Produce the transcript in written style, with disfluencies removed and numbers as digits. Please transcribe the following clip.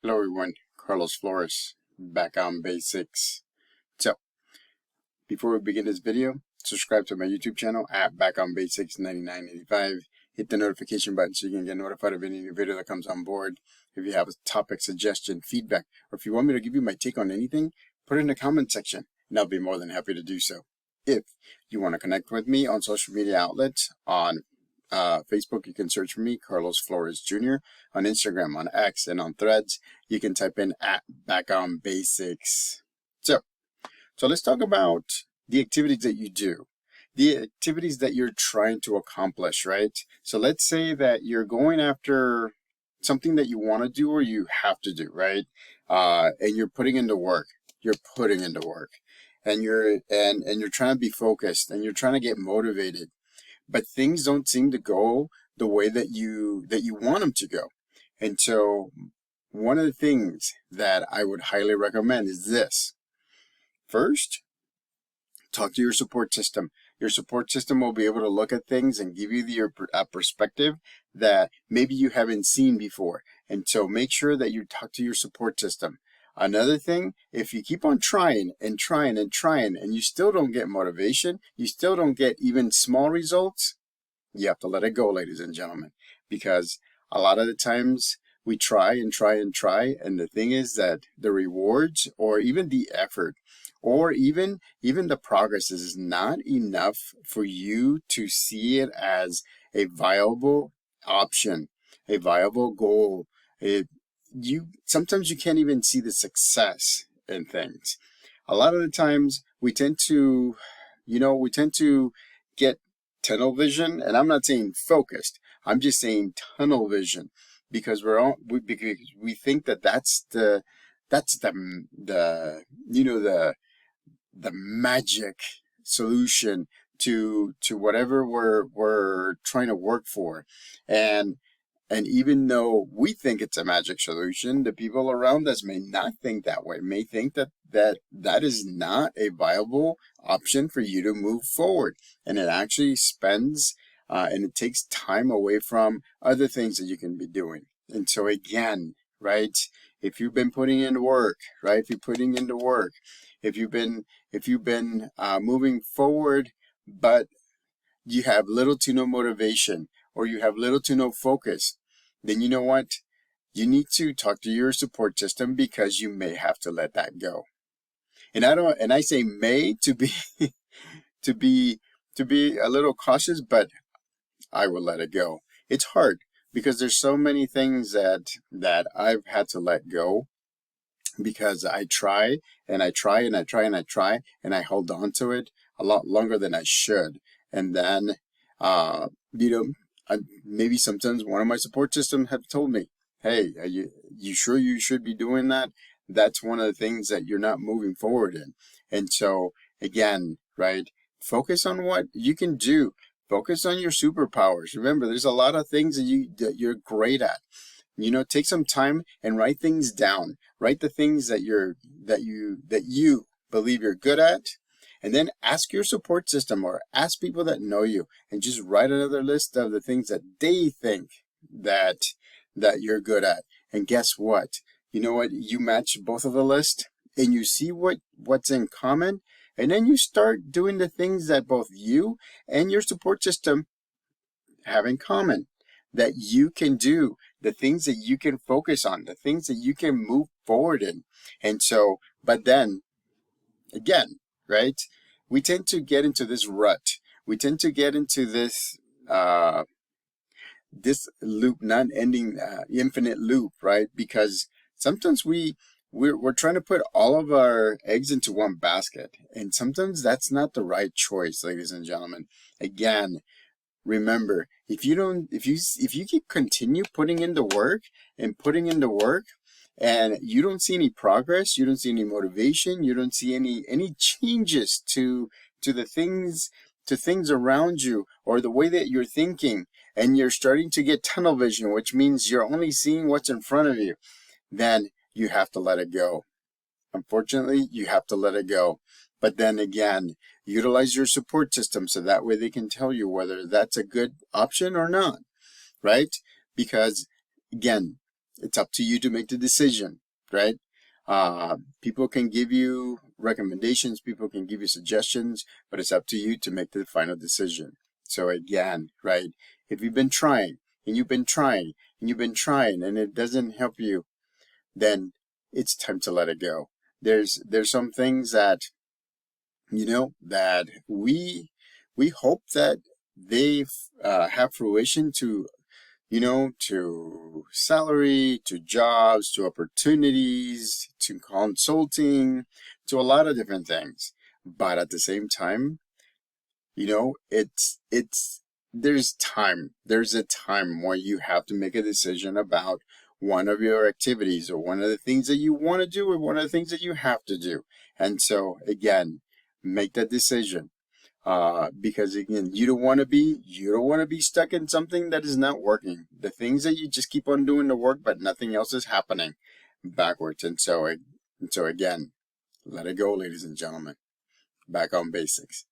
Hello everyone, Carlos Flores, back on basics. So, before we begin this video, subscribe to my YouTube channel at Back on Basics 9985. Hit the notification button so you can get notified of any new video that comes on board. If you have a topic, suggestion, feedback, or if you want me to give you my take on anything, put it in the comment section, and I'll be more than happy to do so. If you want to connect with me on social media outlets, on Facebook, you can search for me, Carlos Flores Jr. On Instagram, on X, and on Threads, you can type in at Back on Basics. So let's talk about the activities that you do, the activities that you're trying to accomplish, right? So let's say that you're going after something that you want to do or you have to do, right? And you're putting into work. And you're trying to be focused, and you're trying to get motivated. But things don't seem to go the way that you want them to go. And so one of the things that I would highly recommend is this. First, talk to your support system. Your support system will be able to look at things and give you a perspective that maybe you haven't seen before. And so make sure that you talk to your support system. Another thing, if you keep on trying and you still don't get motivation, you still don't get even small results, you have to let it go, ladies and gentlemen. Because a lot of the times we try, and the thing is that the rewards or even the effort or even the progress is not enough for you to see it as a viable option, a viable goal. Sometimes you can't even see the success in things. A lot of the times we tend to get tunnel vision, and I'm not saying focused. I'm just saying tunnel vision because because we think that that's the magic solution to whatever we're trying to work for. And even though we think it's a magic solution, the people around us may not think that way, may think that is not a viable option for you to move forward. And it actually spends and it takes time away from other things that you can be doing. And so again, right, if you've been putting in work, right, if you've been moving forward, but you have little to no motivation, or you have little to no focus, then you know what? You need to talk to your support system because you may have to let that go. And I say may to be to be a little cautious, but I will let it go. It's hard because there's so many things that I've had to let go because I try and I hold on to it a lot longer than I should. And then maybe sometimes one of my support systems have told me, hey, are you sure you should be doing that? That's one of the things that you're not moving forward in. And so again, right, focus on what you can do. Focus on your superpowers. Remember, there's a lot of things that you're great at. Take some time and write things down. Write the things that you believe you're good at. And then ask your support system or ask people that know you and just write another list of the things that they think that you're good at. And guess what? You know what? You match both of the list and you see what's in common. And then you start doing the things that both you and your support system have in common, that you can do, the things that you can focus on, the things that you can move forward in. And so, but then again, right? We tend to get into this rut. We tend to get into this this loop, non-ending, infinite loop, right? Because sometimes we're trying to put all of our eggs into one basket, and sometimes that's not the right choice, ladies and gentlemen. Again, remember, if you continue putting in the work, and you don't see any progress, you don't see any motivation, you don't see any changes to things around you or the way that you're thinking, and you're starting to get tunnel vision, which means you're only seeing what's in front of you, then you have to let it go. Unfortunately, you have to let it go. But then again, utilize your support system so that way they can tell you whether that's a good option or not, right? Because again, it's up to you to make the decision, right? People can give you recommendations, people can give you suggestions, but it's up to you to make the final decision. So again, right, if you've been trying and you've been trying and you've been trying and it doesn't help you, then it's time to let it go. There's some things that, that we hope that they have fruition to, to salary, to jobs, to opportunities, to consulting, to a lot of different things. But at the same time, there's time. There's a time where you have to make a decision about one of your activities or one of the things that you want to do or one of the things that you have to do. And so again, make that decision. Because again, you don't want to be stuck in something that is not working. The things that you just keep on doing the work, but nothing else is happening backwards. And so again, let it go, ladies and gentlemen. Back on basics.